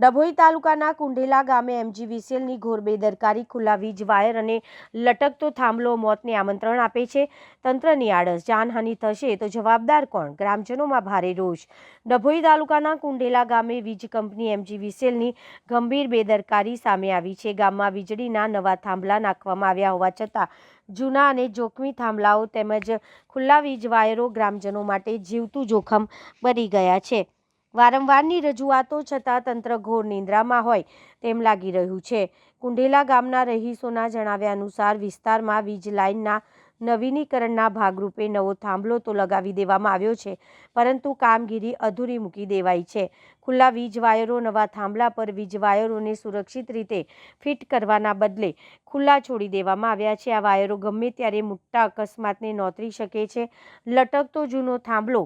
ડભોઈ તાલુકાના કુંઢેલા ગામે એમજીવીસીએલની ઘોર બેદરકારી, ખુલ્લા વીજ વાયર અને લટકતો થાંભલો મોતને આમંત્રણ આપે છે। તંત્રની આળસ, જાનહાનિ થશે તો જવાબદાર કોણ? ગ્રામજનોમાં ભારે રોષ। ડભોઈ તાલુકાના કુંઢેલા ગામે વીજ કંપની એમજીવીસીએલની ગંભીર બેદરકારી સામે આવી છે। ગામમાં વીજળીના નવા થાંભલા નાખવામાં આવ્યા હોવા છતાં જૂના અને જોખમી થાંભલાઓ તેમજ ખુલ્લા વીજ વાયરો ગ્રામજનો માટે જીવતું જોખમ બની ગયા છે। વારંવારની રજૂઆતો છતાં તંત્ર ઘોર નિંદ્રામાં હોય તેમ લાગી રહ્યું છે। કુંઢેલા ગામના રહીશોના જણાવ્યા અનુસાર વિસ્તારમાં વીજ લાઇનના નવીનીકરણના ભાગરૂપે નવો થાંભલો તો લગાવી દેવામાં આવ્યો છે, પરંતુ કામગીરી અધૂરી મૂકી દેવાઈ છે। ખુલ્લા વીજ વાયરો નવા થાંભલા પર વીજ વાયરોને સુરક્ષિત રીતે ફિટ કરવાના બદલે ખુલ્લા છોડી દેવામાં આવ્યા છે। આ વાયરો ગમે ત્યારે મોટા અકસ્માતને નોતરી શકે છે। લટકતો જૂનો થાંભલો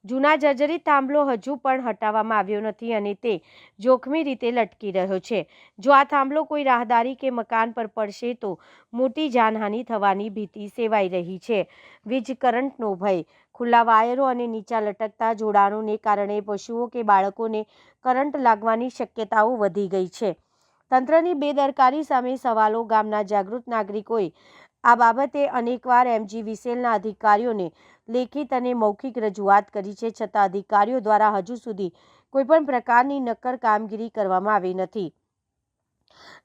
જૂના જર્જરિત થાંભલો હજુ પણ હટાવવામાં આવ્યો નથી અને તે જોખમી રીતે લટકી રહ્યો છે। જો આ થાંભલો કોઈ રાહદારી કે મકાન પર પડશે તો મોટી જાનહાનિ થવાની ભીતિ સેવાઈ રહી છે। વીજ કરંટનો ભય, ખુલ્લા વાયરો અને નીચા લટકતા જોડાણોને કારણે પશુઓ કે બાળકોને કરંટ લાગવાની શક્યતાઓ વધી ગઈ છે। તંત્રની બેદરકારી સામે સવાલો, ગામના જાગૃત નાગરિકોએ આ બાબતે અનેકવાર એમજીવીસીએલના અધિકારીઓને લેખિત અને મૌખિક રજૂઆત કરી છે, છતાં અધિકારીઓ દ્વારા હજુ સુધી કોઈપણ પ્રકારની નક્કર કામગીરી કરવામાં આવી નથી।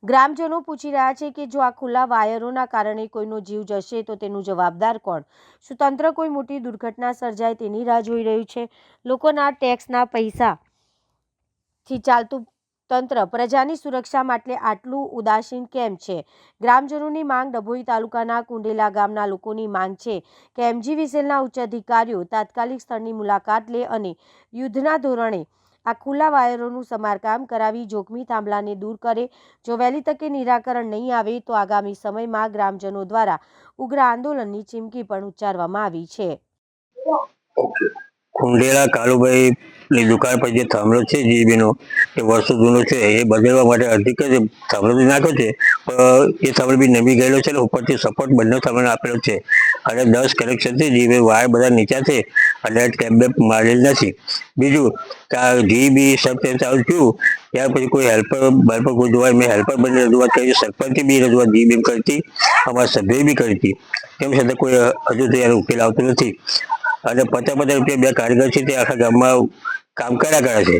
ગ્રામજનો પૂછી રહ્યા છે કે જો આ ખુલ્લા વાયરોના કારણે કોઈનો જીવ જશે તો તેનું જવાબદાર કોણ? શું તંત્ર કોઈ મોટી દુર્ઘટના સર્જાય તેની રાહ જોઈ રહ્યું છે? લોકોના ટેક્સના પૈસાથી ચાલતું તંત્ર પ્રજાની સુરક્ષા માટે આટલું ઉદાસીન કેમ છે? ગ્રામજનોની માંગ। ડભોઈ તાલુકાના કુંઢેલા ગામના લોકોની માંગ છે કે એમજીવીસીએલના ઉચ્ચ અધિકારીઓ તાત્કાલિક સ્થળની મુલાકાત લે અને યુદ્ધના ધોરણે આ ખુલ્લા વાયરોનું સમારકામ કરાવી જોખમી થાંભલાને દૂર કરે। જો વહેલી તકે નિરાકરણ નહીં આવે તો આગામી સમયમાં ગ્રામજનો દ્વારા ઉગ્ર આંદોલનની ચીમકી પણ ઉચ્ચારવામાં આવી છે। કુંઢેલા કાલુભાઈ ની દુકાન પર જે થાંભલો છે જીબીનો, એ વર્ષો જૂનો છે, એ બદલવા માટે અધિકારી થાંભલો બી નાખ્યો છે, પણ એ થાંભલો બી નમી ગયેલો છે ને ઉપરથી સપોર્ટ બંને થાંભલો આપેલો છે અને 10 કનેક્શન છે, જીબી વાયર બધા નીચા છે અને ટેપ મારેલ નથી। બીજું કે આ જીબી સબ ચાલુ થયું ત્યાર પછી કોઈ હેલ્પર કોઈ જોવાય, મેં હેલ્પર બંને રજૂઆત કરી, સરપંચે બી રજૂઆત જીબી કરતી, અમારા સભ્યોએ બી કરી હતી, તેમ છતાં કોઈ હજુ સુધી એનો ઉકેલ આવતો નથી અને 50-50 રૂપિયા બે કારીગર છે તે આખા ગામમાં કામ કર્યા કરે છે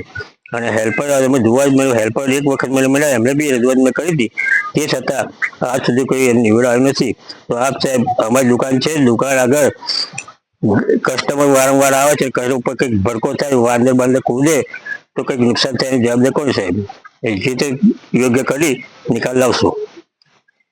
અને હેલ્પર અમે જોવા જ મળ્યું, હેલ્પર એક વખત મને મળ્યા, એમને બી રજૂઆત મેં કરી હતી, તે છતાં આજ સુધી કોઈ નિવેડો આવ્યો નથી। તો આપ સાહેબ, અમારી દુકાન છે, દુકાન આગળ કસ્ટમર વારંવાર આવે છે, ઘર ઉપર કંઈક ભડકો થાય, વાંદર બાંદર કૂદે તો કંઈક નુકસાન થાય એની જવાબદાર કોણ સાહેબ? જે તે યોગ્ય કરી નિકાલ લાવશો।